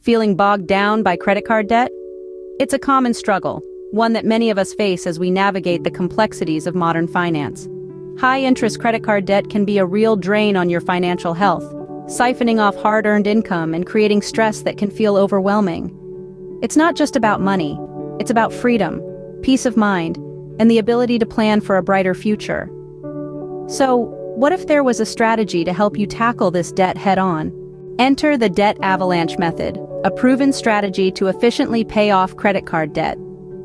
Feeling bogged down by credit card debt? It's a common struggle, one that many of us face as we navigate the complexities of modern finance. High-interest credit card debt can be a real drain on your financial health, siphoning off hard-earned income and creating stress that can feel overwhelming. It's not just about money, it's about freedom, peace of mind, and the ability to plan for a brighter future. So, what if there was a strategy to help you tackle this debt head-on? Enter the Debt Avalanche Method, a proven strategy to efficiently pay off credit card debt.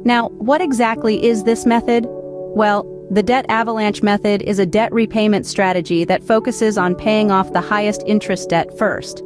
Now, what exactly is this method? Well, the Debt Avalanche Method is a debt repayment strategy that focuses on paying off the highest interest debt first.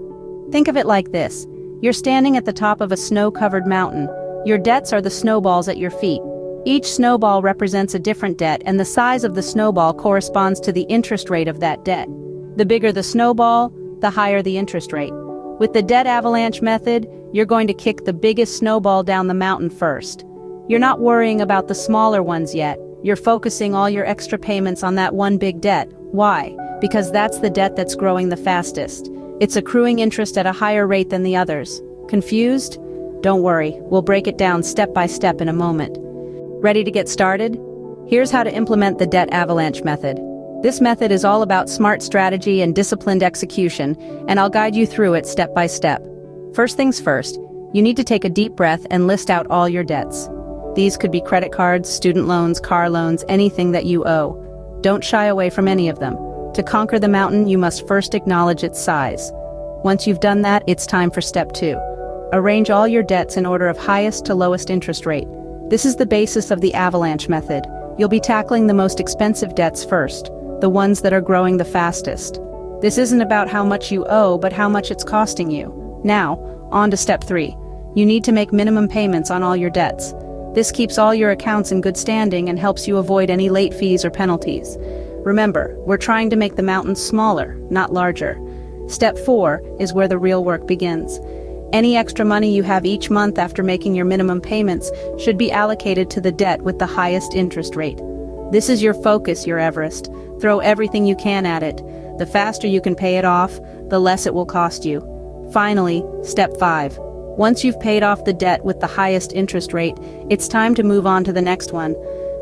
Think of it like this. You're standing at the top of a snow-covered mountain. Your debts are the snowballs at your feet. Each snowball represents a different debt, and the size of the snowball corresponds to the interest rate of that debt. The bigger the snowball, the higher the interest rate. With the Debt Avalanche Method, you're going to kick the biggest snowball down the mountain first. You're not worrying about the smaller ones yet. You're focusing all your extra payments on that one big debt. Why? Because that's the debt that's growing the fastest. It's accruing interest at a higher rate than the others. Confused? Don't worry, we'll break it down step by step in a moment. Ready to get started? Here's how to implement the Debt Avalanche Method. This method is all about smart strategy and disciplined execution, and I'll guide you through it step by step. First things first, you need to take a deep breath and list out all your debts. These could be credit cards, student loans, car loans, anything that you owe. Don't shy away from any of them. To conquer the mountain, you must first acknowledge its size. Once you've done that, it's time for step 2. Arrange all your debts in order of highest to lowest interest rate. This is the basis of the Avalanche Method. You'll be tackling the most expensive debts first, the ones that are growing the fastest. This isn't about how much you owe, but how much it's costing you. Now, on to step 3. You need to make minimum payments on all your debts. This keeps all your accounts in good standing and helps you avoid any late fees or penalties. Remember, we're trying to make the mountain smaller, not larger. Step 4 is where the real work begins. Any extra money you have each month after making your minimum payments should be allocated to the debt with the highest interest rate. This is your focus, your Everest. Throw everything you can at it. The faster you can pay it off, the less it will cost you. Finally, step 5. Once you've paid off the debt with the highest interest rate, it's time to move on to the next one.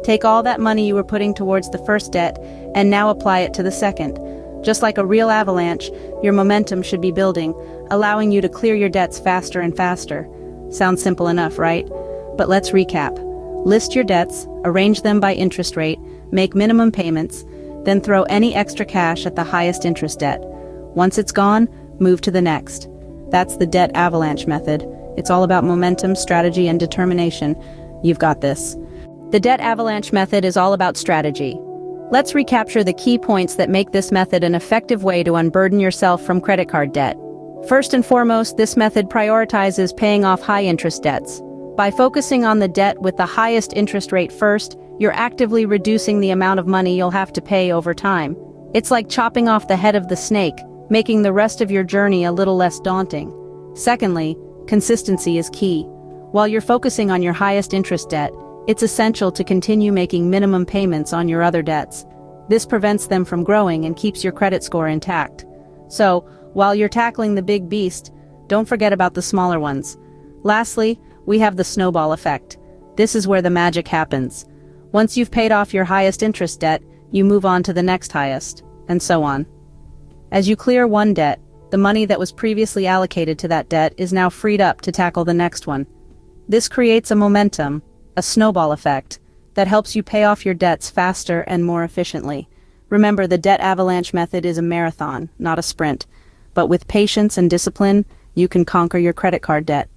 Take all that money you were putting towards the first debt and now apply it to the second. Just like a real avalanche, your momentum should be building, allowing you to clear your debts faster and faster. Sounds simple enough, right? But let's recap. List your debts, arrange them by interest rate, make minimum payments, then throw any extra cash at the highest interest debt. Once it's gone, move to the next. That's the Debt Avalanche Method. It's all about momentum, strategy, and determination. You've got this. The Debt Avalanche Method is all about strategy. Let's recapture the key points that make this method an effective way to unburden yourself from credit card debt. First and foremost, this method prioritizes paying off high-interest debts. By focusing on the debt with the highest interest rate first, you're actively reducing the amount of money you'll have to pay over time. It's like chopping off the head of the snake, making the rest of your journey a little less daunting. Secondly, consistency is key. While you're focusing on your highest interest debt, it's essential to continue making minimum payments on your other debts. This prevents them from growing and keeps your credit score intact. So, while you're tackling the big beast, don't forget about the smaller ones. Lastly, we have the snowball effect. This is where the magic happens. Once you've paid off your highest interest debt, you move on to the next highest, and so on. As you clear one debt, the money that was previously allocated to that debt is now freed up to tackle the next one. This creates a momentum, a snowball effect, that helps you pay off your debts faster and more efficiently. Remember, the Debt Avalanche Method is a marathon, not a sprint. But with patience and discipline, you can conquer your credit card debt.